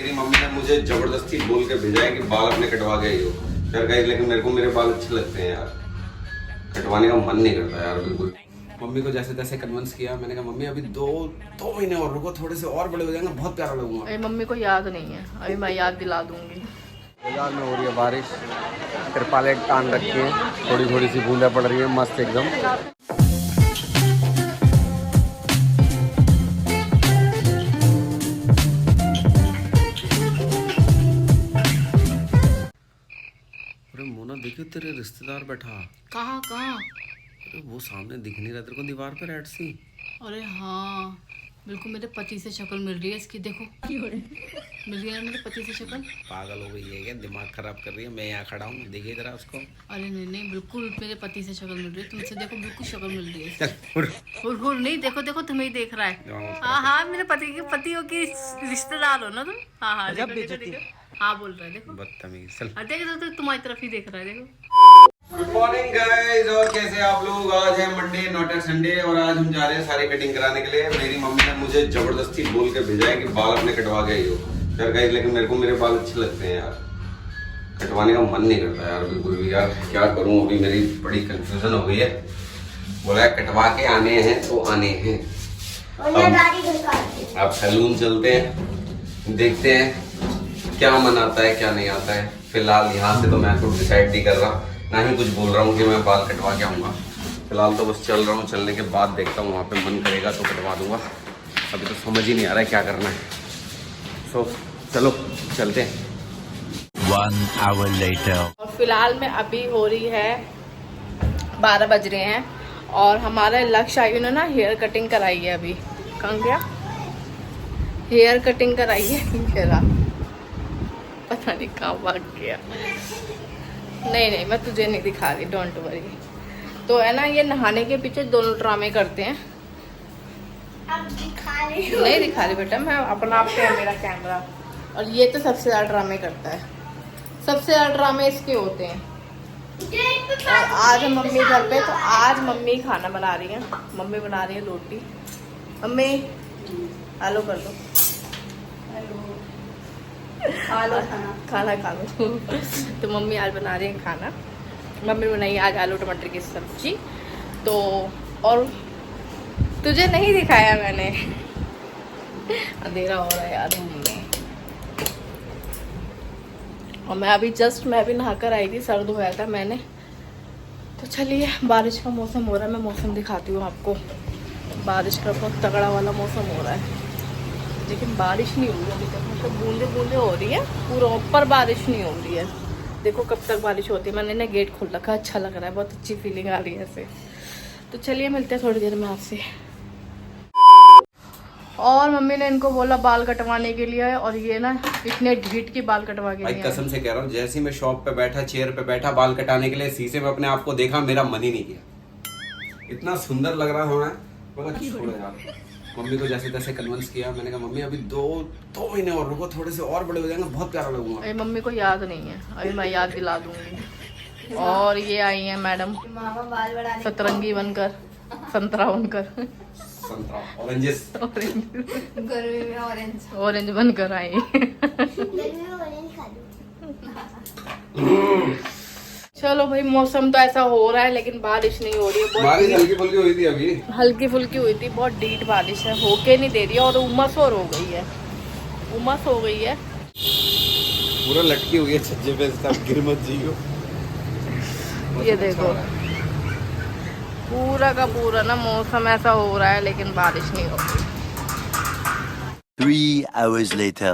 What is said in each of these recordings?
मेरी मम्मी ने मुझे जबरदस्ती बोल के भेजा है कि बाल अपने कटवा के आई हो यार गाइस, लेकिन मेरे को मेरे बाल अच्छे लगते हैं यार, कटवाने का मन नहीं करता यार बिल्कुल। मम्मी को जैसे तैसे कन्विंस किया, मैंने कहा मम्मी अभी दो महीने और रुको, थोड़े से और बड़े हो जाएंगे, बहुत प्यारा लगूंगा। अरे मम्मी को याद नहीं है, अभी मैं याद दिला दूंगी। बाजार में हो रही है बारिश, तिरपालें टांग रखी है, थोड़ी थोड़ी सी बूंदें पड़ रही है, मस्त एकदम। अरे मोना देखियो तेरे रिश्तेदार बैठा। कहाँ? अरे वो सामने दिख नहीं रहा तेरे को दीवार पर ऐड सी। अरे हाँ, बिल्कुल मेरे पति से शक्ल मिल रही है इसकी, देखो मिल रही है मेरे पति से शक्ल। पागल हो गई है क्या, दिमाग खराब कर रही है। मैं यहाँ खड़ा हूँ, देखिए जरा उसको। अरे नहीं, बिल्कुल मेरे पति से शक्ल मिल रही है, तुमसे देखो बिल्कुल शक्ल मिल रही है। चल हुर नहीं, देखो तुम्हें ही देख रहा है। हाँ, मेरे पतियों की रिश्तेदार हो ना तुम। हाँ, देखो। हाँ बोल रहा है, देखो बदतमीज। चल देखो तो तुम्हारी तरफ ही देख रहा है, देखो। गुड मॉर्निंग गाइस, और कैसे आप लोग। आज है मंडे, नॉट अ संडे, और आज हम जा रहे हैं सारी कटिंग कराने के लिए। मेरी मम्मी ने मुझे जबरदस्ती बोल के भेजा है कि बाल अपने कटवा के आई हो यार गाइस, लेकिन मेरे को मेरे बाल अच्छे लगते हैं यार, कटवाने का मन नहीं करता यार बिल्कुल भी यार। क्या करूं, अभी मेरी बड़ी कंफ्यूजन हो गई है। बोला कटवा के आने हैं तो आने हैं। अब सैलून चलते हैं, देखते हैं क्या मन आता है क्या नहीं आता है। फिलहाल यहाँ से तो मैं कुछ डिसाइड नहीं कर रहा, ना ही कुछ बोल रहा हूँ कि मैं बाल कटवा के आऊँगा। फिलहाल तो बस चल रहा हूँ, चलने के बाद देखता हूँ, वहाँ पे मन करेगा तो कटवा दूंगा। अभी तो समझ ही नहीं आ रहा है क्या करना है। सो चलो चलते हैं। 1 hour later. और फिलहाल में अभी हो रही है 12 बज रहे हैं, और हमारा लक्ष्य आयु ने ना हेयर कटिंग कराई है। अभी कहाँ गया? हेयर कटिंग कराई है, पता नहीं कहाँ भाग गया। नहीं, मैं तुझे नहीं दिखा रही, डोंट वरी। तो है ना, ये नहाने के पीछे दोनों ड्रामे करते हैं। नहीं दिखा रही बेटा, मैं अपना आप पे है मेरा कैमरा। और ये तो सबसे ज़्यादा ड्रामे करता है, सबसे ज़्यादा ड्रामे इसके होते हैं। और आज हम मम्मी घर पे, तो आज मम्मी खाना बना रही है। मम्मी बना रही है रोटी। मम्मी हेलो कर लो, खाना खा लो। तो मम्मी आज बना रही है खाना। मम्मी बनाई आज आलू टमाटर की सब्जी। तो और तुझे नहीं दिखाया मैंने, अंधेरा हो रहा है यार रूम में। और मैं भी नहाकर आई थी, सर धोया था मैंने। तो चलिए, बारिश का मौसम हो रहा है, मैं मौसम दिखाती हूँ आपको। बारिश का बहुत तगड़ा वाला मौसम हो रहा है, लेकिन बारिश नहीं हो रही अभी तक। मतलब बूंदे हो रही है, पूरा ऊपर बारिश नहीं हो रही है। देखो कब तक बारिश होती है। मैंने ना गेट खोल रखा, अच्छा लग रहा है, बहुत अच्छी फीलिंग आ रही है ऐसे। तो चलिए मिलते हैं थोड़ी देर में आपसे। और मम्मी ने इनको बोला बाल कटवाने के लिए, और ये ना इतने ढीठ की बाल कटवा के भाई कसम से कह रहा हूँ, जैसे ही मैं शॉप पे बैठा, चेयर पे बैठा बाल कटाने के लिए, शीशे में अपने आप को देखा, मेरा मन ही नहीं किया। इतना सुंदर लग रहा हूँ मैं, बोला छोड़ो यार। मम्मी को जैसे तैसे कन्विंस किया, मैंने कहा मम्मी अभी दो महीने और रुको, थोड़े से और बड़े हो जाएंगे, बहुत प्यारा लगूंगा। अरे मम्मी को याद नहीं है, अभी मैं याद दिला दूंगी। और ये आई है मैडम सतरंगी बनकर, संतरा बनकर, संतरा ऑरेंजेस, गर्मी में ऑरेंज बनकर आई। चलो भाई, मौसम तो ऐसा हो रहा है, लेकिन बारिश नहीं हो रही है। बारिश हल्की फुल्की हुई थी अभी, हल्की फुल्की हुई थी, बहुत डीट बारिश है, होके नहीं दे रही है। और उमस और हो गई है, उमस हो गई है, पूरा लटकी हुई है छज्जे पे, सब गिर मत जियो। ये देखो पूरा का पूरा ना मौसम ऐसा हो रहा है, लेकिन बारिश नहीं हो रही। 3 hours later.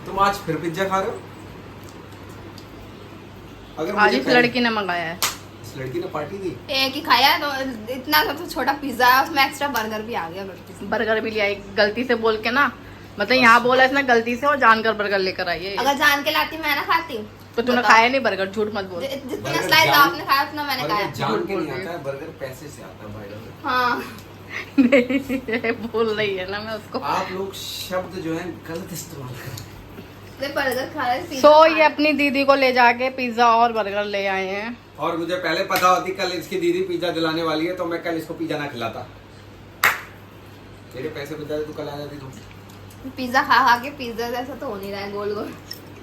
तुम आज फिर पिज्जा खा रहे हो? अगर आज मुझे इस लड़की ने मंगाया है, इस लड़की ने पार्टी दी। एक ही खाया तो इतना सा तो छोटा पिज्जा है, उसमें एक्स्ट्रा बर्गर भी आ गया गलती से। बर्गर भी लिया गलती से बोल के ना, मतलब यहाँ बोला इसने गलती से, और जानकर बर्गर लेकर आई है। अगर जान के लाती मैं ना खाती। तो तूने खाया नहीं बर्गर, झूठ मत बोल। जितना बर्गर स्लाइस जान- आपने खाया उतना मैंने खाया। जान के नहीं आता है बर्गर, पैसे से आता है भाई। हाँ, नहीं, ये बोल रही है ना, मैं उसको। आप लोग शब्द जो है गलत इस्तेमाल कर। बर्गर खा रहे। सो ये अपनी दीदी को ले जाके पिज्जा और बर्गर ले आए हैं। और मुझे पहले पता होती कल इसकी दीदी पिज्जा दिलाने वाली है, तो मैं कल इसको पिज्जा ना खिलाता। तेरे पैसे बचा दे, तू कल आ जाती। तुम पिज्जा खा खा के पिज्जा जैसा तो हो नहीं रहा है, गोल गोल।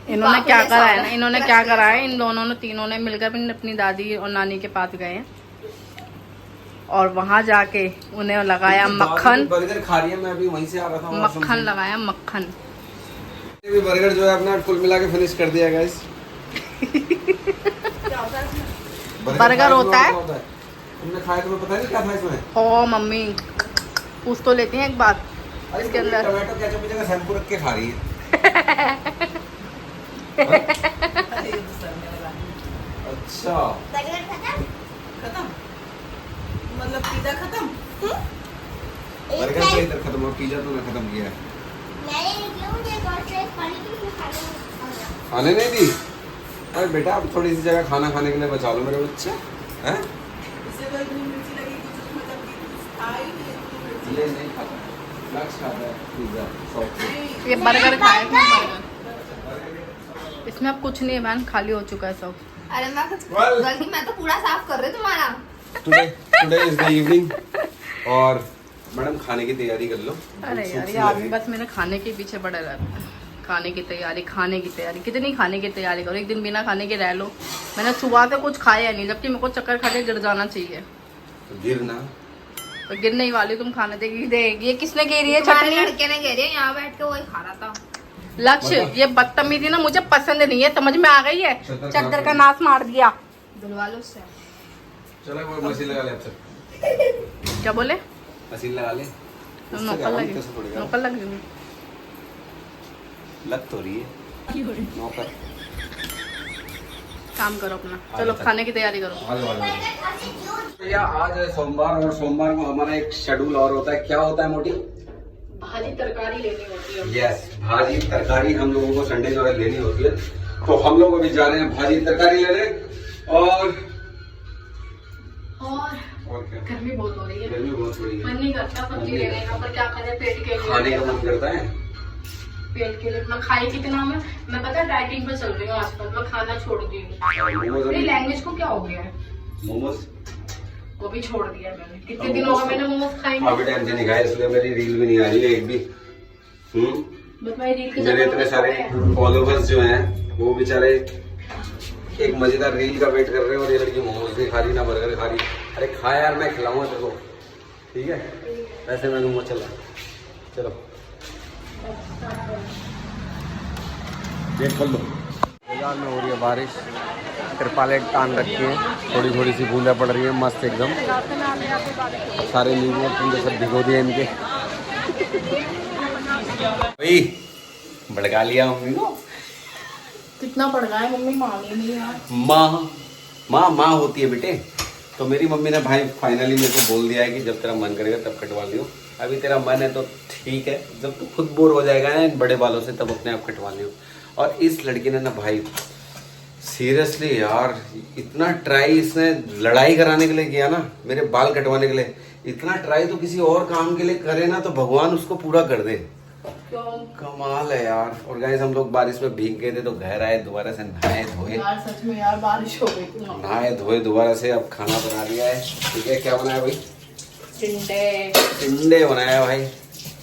इन्होंने पापड़ क्या जैसा करा हो है रहा ना, है, इन्होंने क्रश क्या करा जैसा। है, इन दोनों ने तीनों ने मिलकर अपनी दादी और नानी के पास गए हैं और वहां जाके उन्हें लगाया मक्खन। बर्गर खा रही है, मैं अभी वहीं से आ रहा था। मक्खन लगाया मक्खन। भी बर्गर जो है अपना कुल मिला के फिनिश कर दिया गाइस। बर्गर होता है। तुमने खाया, तुम्हें पता नहीं क्या था इसमें? ओ मम्मी पूछ तो लेती हैं एक बात, अरे इसके अंदर टमाटो केचप की जगह शैम्पू रख के खा रही है। अच्छा, खत्म मतलब पिज्जा खत्म। बर्गर तो इधर खत्म हुआ, पिज्जा तो मैं खत्म किया है। खाने नहीं दी? अरे बेटा अब थोड़ी सी जगह खाना खाने के लिए बचा लो मेरे बच्चे हैं। इससे तो इतनी मिर्ची लगी कुछ उसमें जब कुछ था ही नहीं, इतनी मिर्ची ये नहीं खाता, लक्ष्य खाता है पिज्जा सॉफ्ट। ये बर्गर खाए थे बर्गर। इसमें अब कुछ नहीं है बहन, खाली हो चुका है सब। अरे मैं कुछ Well- गलती, मैं तो पूरा साफ कर रही हूँ तुम्हारा। टुडे इज द इवनिंग और मैडम खाने की तैयारी कर लो। अरे यार ये आदमी बस मेरे खाने के पीछे पड़ा रहता है। खाने की तैयारी, खाने की तैयारी, कितनी खाने की तैयारी करो, एक दिन बिना खाने के रह लो। मैंने सुबह से कुछ खाया नहीं, जबकि मेरे को चक्कर खा के गिर जाना चाहिए। तो गिरना तो गिरने ही वाली तुम खाने देगी। ये किसने गिरी है तुम्हारे चटनी? लड़के ने कह रही है, यहाँ बैठ के वही खा रहा था। लक्ष्य ये बदतमीजी ना मुझे पसंद नहीं है, समझ में आ गई है? चद्दर का नाश मार दिया। धुलवा लो उससे। चलो कोई मशीन लगा ले अब से। क्या बोले? मशीन लगा ले। नौकर लगी, नौकर लगी। लग तो रही है नौकर। काम करो अपना, चलो खाने की तैयारी करो। भैया आज है सोमवार और सोमवार को हमारा एक शेड्यूल और होता है। क्या होता है मोटी? भाजी तरकारी लेनी होती है। यस, भाजी तरकारी हम लोगों को संडे जो है लेनी होती है। तो हम लोग अभी जा रहे हैं भाजी तरकारी लेने। और क्या, गर्मी बहुत हो रही है, गर्मी बहुत हो रही मन है, नहीं करता सब्जी लेने का, पर क्या करें पेट के लिए। खाने का मन करता है। पेट के लिए मैं खाई कितना मैं पता डाइटिंग पे चल रही हूँ आजकल, मैं खाना छोड़ दी हूँ। मोमोज मेरी लैंग्वेज को क्या हो गया है? मोमोज वो भी छोड़ दिया मैंने। कितने दिन हो गए मैंने मोमोज खाई नहीं। अभी टाइम से नहीं खाया, इसलिए मेरी रील भी नहीं आ रही है एक भी। बस मैं रील के मेरे इतने सारे फॉलोवर्स जो हैं वो बेचारे एक मजेदार रील का वेट कर रहे हैं और ये लड़की मोमोज नहीं खा रही ना बर्गर खा रही। अरे खा यार, मैं खिलाऊंगा तेरे को, ठीक है? वैसे मैं मोमोज चला। चलो गेट खोल दो। बाजार में हो रही है बारिश, तिरपालें तान रखी हैं, थोड़ी थोड़ी सी बूंदें पड़ रही हैं, मस्त एकदम। सारे नींबू और ठंडे सब भिगो दिए इनके। भाई भड़का लिया मम्मी को। कितना पड़ रहा है मम्मी, मांगी नहीं यार। माँ होती है बेटे। तो मेरी मम्मी ने भाई फाइनली मेरे को बोल दिया है कि जब तेरा मन करेगा तब कटवा लियो। अभी तेरा मन है तो ठीक है, जब तू खुद बोर हो जाएगा ना इन बड़े बालों से तब अपने आप कटवा लियो। और इस लड़की ने ना भाई सीरियसली यार इतना ट्राई इसने लड़ाई कराने के लिए किया ना, मेरे बाल कटवाने के लिए। इतना ट्राई तो किसी और काम के लिए करे ना तो भगवान उसको पूरा कर दे। क्यों? कमाल है यार। और गाइस हम लोग बारिश में भीग गए थे तो घर आए, दोबारा से नहाए धोए। यार सच में यार बारिश हो गई थी। नहाए धोए दोबारा से, अब खाना बना लिया है। ठीक है, क्या बनाया भाई? टिंडे बनाया भाई,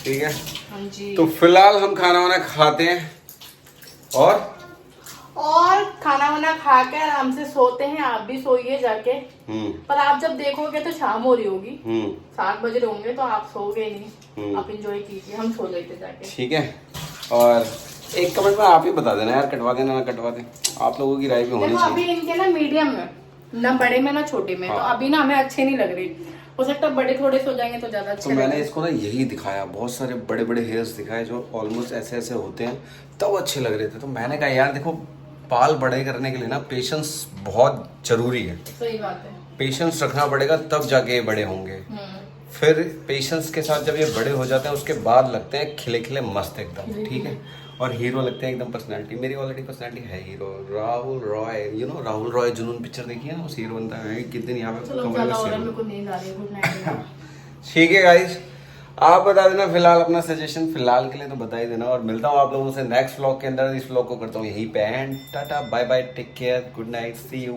ठीक है। हाँ जी। तो फिलहाल हम खाना वाना खाते हैं और खाना वाना खा के आराम से सोते हैं। आप भी सोइए जाके। पर आप जब देखोगे तो शाम हो रही होगी, 7 बज रहे होंगे, तो आप सोओगे नहीं। आप एंजॉय कीजिए, हम सो लेते जाके, ठीक है। और एक कमेंट में आप ही बता देना यार, कटवा देना ना कटवा दें, आप लोगों की राय भी होनी देखो अभी चाहिए। इनके ना मीडियम में, ना बड़े में ना छोटे में। तो अभी ना हमें अच्छे नहीं लग रही। हो सकता है बड़े थोड़े से हो जाएंगे तो ज्यादा तो अच्छे मैंने लगेंगे। इसको ना यही दिखाया, बहुत सारे बड़े बड़े हेयर्स दिखाए जो ऑलमोस्ट ऐसे ऐसे होते हैं, तब अच्छे लग रहे थे। तो मैंने कहा यार देखो, बाल बड़े करने के लिए ना पेशेंस बहुत जरूरी है। सही बात है। पेशेंस रखना पड़ेगा तब जाके ये बड़े होंगे। फिर पेशेंस के साथ जब ये बड़े हो जाते हैं उसके बाद लगते हैं खिले खिले मस्त एकदम, ठीक है। और हीरो लगते हैं एकदम पर्सनालिटी। मेरी ऑलरेडी पर्सनालिटी है hero. Rahul Roy, you know Rahul Roy जुनून पिक्चर देखी है ना, उस हीरो बनता है। कितने यहाँ पे चलो कमरे में ज्यादा हो रहा है, सेम। मेरे को नींद आ रही है। Good night. ठीक है गाइस, आप बता देना फिलहाल अपना सजेशन, फिलहाल के लिए तो बता ही देना। और मिलता हूँ आप लोगों से नेक्स्ट व्लॉग के अंदर। इस व्लॉग को करता हूँ यहीं पे and tata bye bye, take care, good night, see you.